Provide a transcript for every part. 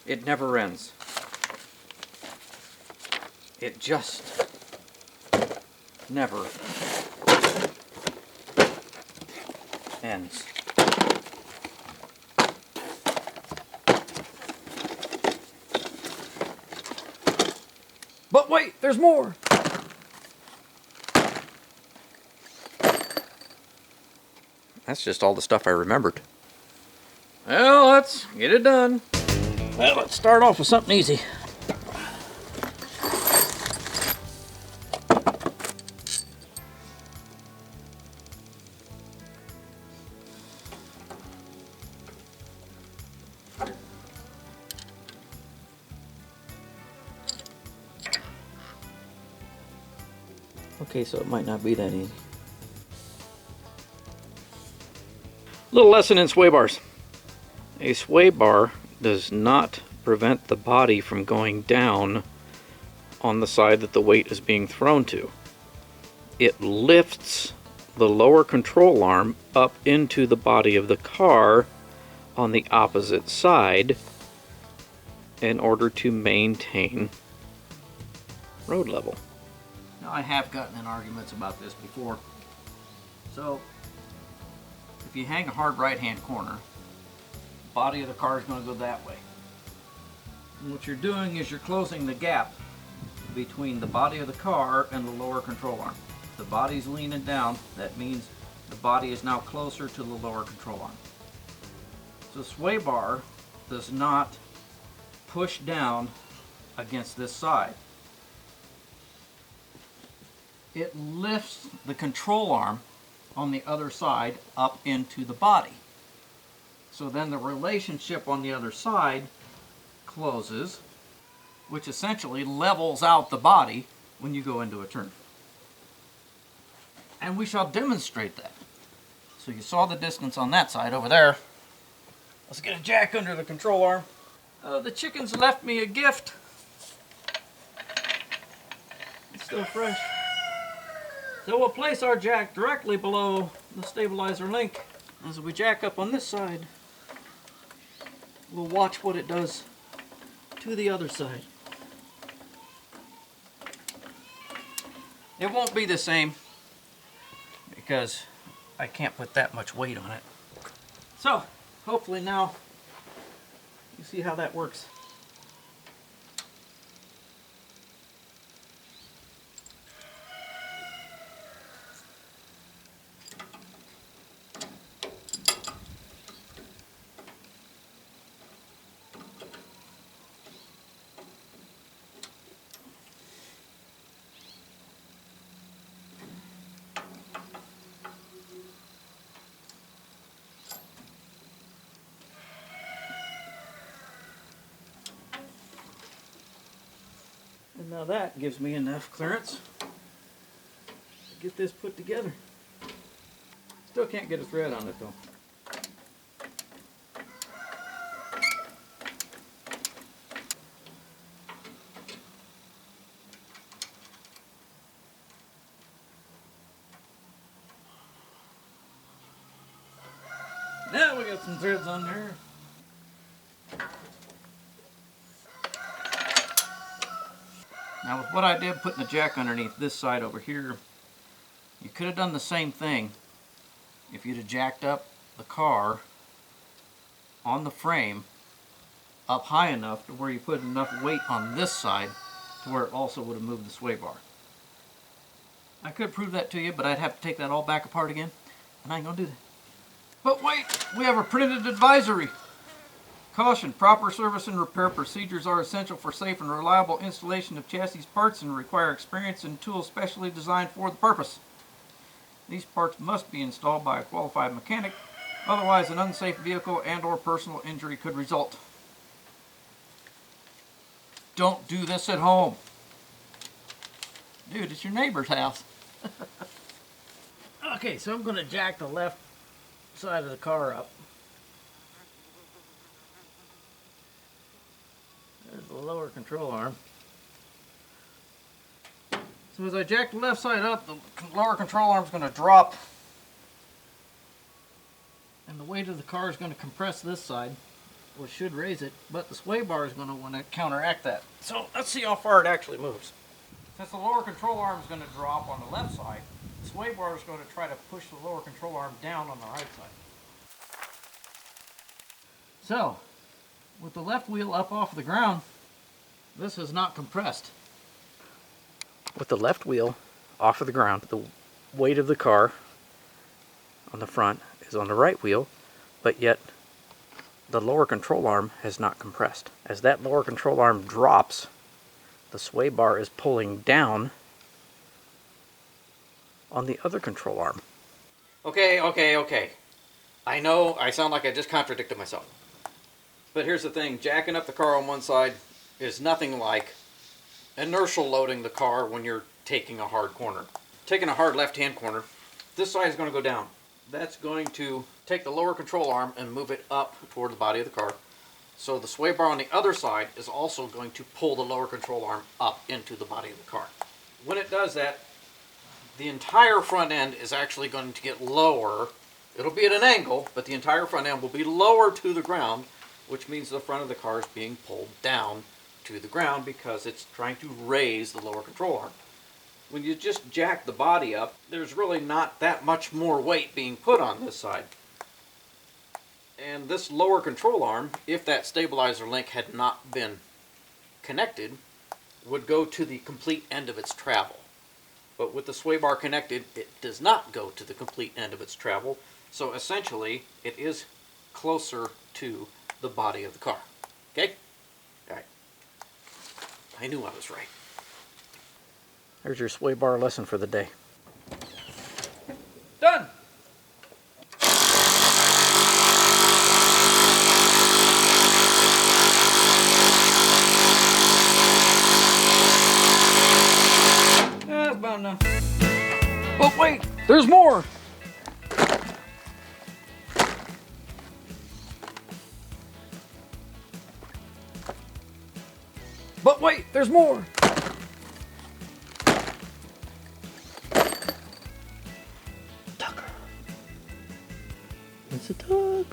It never ends. It just never ends. But wait, there's more! That's just all the stuff I remembered. Well, let's get it done. Well, let's start off with something easy. Okay, so it might not be that easy. Little lesson in sway bars. A sway bar does not prevent the body from going down on the side that the weight is being thrown to. It lifts the lower control arm up into the body of the car on the opposite side in order to maintain road level. Now, I have gotten in arguments about this before. So, if you hang a hard right-hand corner, the body of the car is going to go that way. And what you're doing is you're closing the gap between the body of the car and the lower control arm. If the body's leaning down, that means the body is now closer to the lower control arm. So, the sway bar does not push down against this side. It lifts the control arm on the other side up into the body. So then the relationship on the other side closes, which essentially levels out the body when you go into a turn. And we shall demonstrate that. So you saw the distance on that side over there. Let's get a jack under the control arm. The chickens left me a gift. It's still fresh. So we'll place our jack directly below the stabilizer link. As we jack up on this side, we'll watch what it does to the other side. It won't be the same because I can't put that much weight on it. So, hopefully now you see how that works. And now that gives me enough clearance to get this put together. Still can't get a thread on it though. Now we got some threads on there. Now with what I did putting the jack underneath this side over here, you could have done the same thing if you'd have jacked up the car on the frame up high enough to where you put enough weight on this side to where it also would have moved the sway bar. I could prove that to you, but I'd have to take that all back apart again, and I ain't gonna do that. But wait, we have a printed advisory. Caution, proper service and repair procedures are essential for safe and reliable installation of chassis parts and require experience and tools specially designed for the purpose. These parts must be installed by a qualified mechanic, otherwise an unsafe vehicle and or personal injury could result. Don't do this at home. Dude, it's your neighbor's house. Okay, so I'm going to jack the left side of the car up. There's the lower control arm. So as I jack the left side up, the lower control arm is going to drop. And the weight of the car is going to compress this side. which should raise it, but the sway bar is going to want to counteract that. So let's see how far it actually moves. Since the lower control arm is going to drop on the left side, the sway bar is going to try to push the lower control arm down on the right side. So, with the left wheel up off the ground, this is not compressed. With the left wheel off of the ground, the weight of the car on the front is on the right wheel, but yet the lower control arm has not compressed. As that lower control arm drops, the sway bar is pulling down on the other control arm. Okay. I know I sound like I just contradicted myself. But here's the thing, jacking up the car on one side is nothing like inertial loading the car when you're taking a hard corner. Taking a hard left-hand corner, this side is going to go down. That's going to take the lower control arm and move it up toward the body of the car. So the sway bar on the other side is also going to pull the lower control arm up into the body of the car. When it does that, the entire front end is actually going to get lower. It'll be at an angle, but the entire front end will be lower to the ground, which means the front of the car is being pulled down to the ground because it's trying to raise the lower control arm. When you just jack the body up, there's really not that much more weight being put on this side. And this lower control arm, if that stabilizer link had not been connected, would go to the complete end of its travel. But with the sway bar connected, it does not go to the complete end of its travel. So essentially, it is closer to the body of the car. Okay? Alright. I knew I was right. There's your sway bar lesson for the day. Done! That's about enough. But wait, there's more! But wait, there's more! Tucker. It's a tug.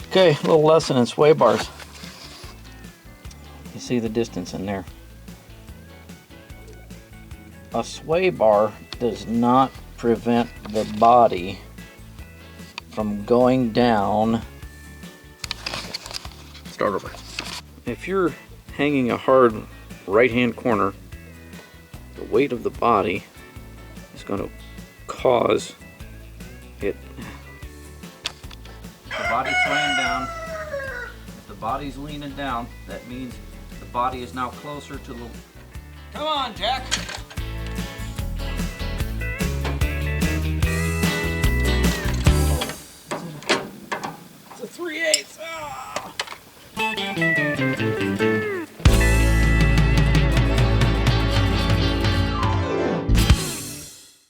Okay, a little lesson in sway bars. You see the distance in there. A sway bar does not prevent the body from going down. Start over. If you're hanging a hard right-hand corner, the weight of the body is going to cause it. The body's swaying down. If the body's leaning down, that means the body is now closer to the... Come on, Jack!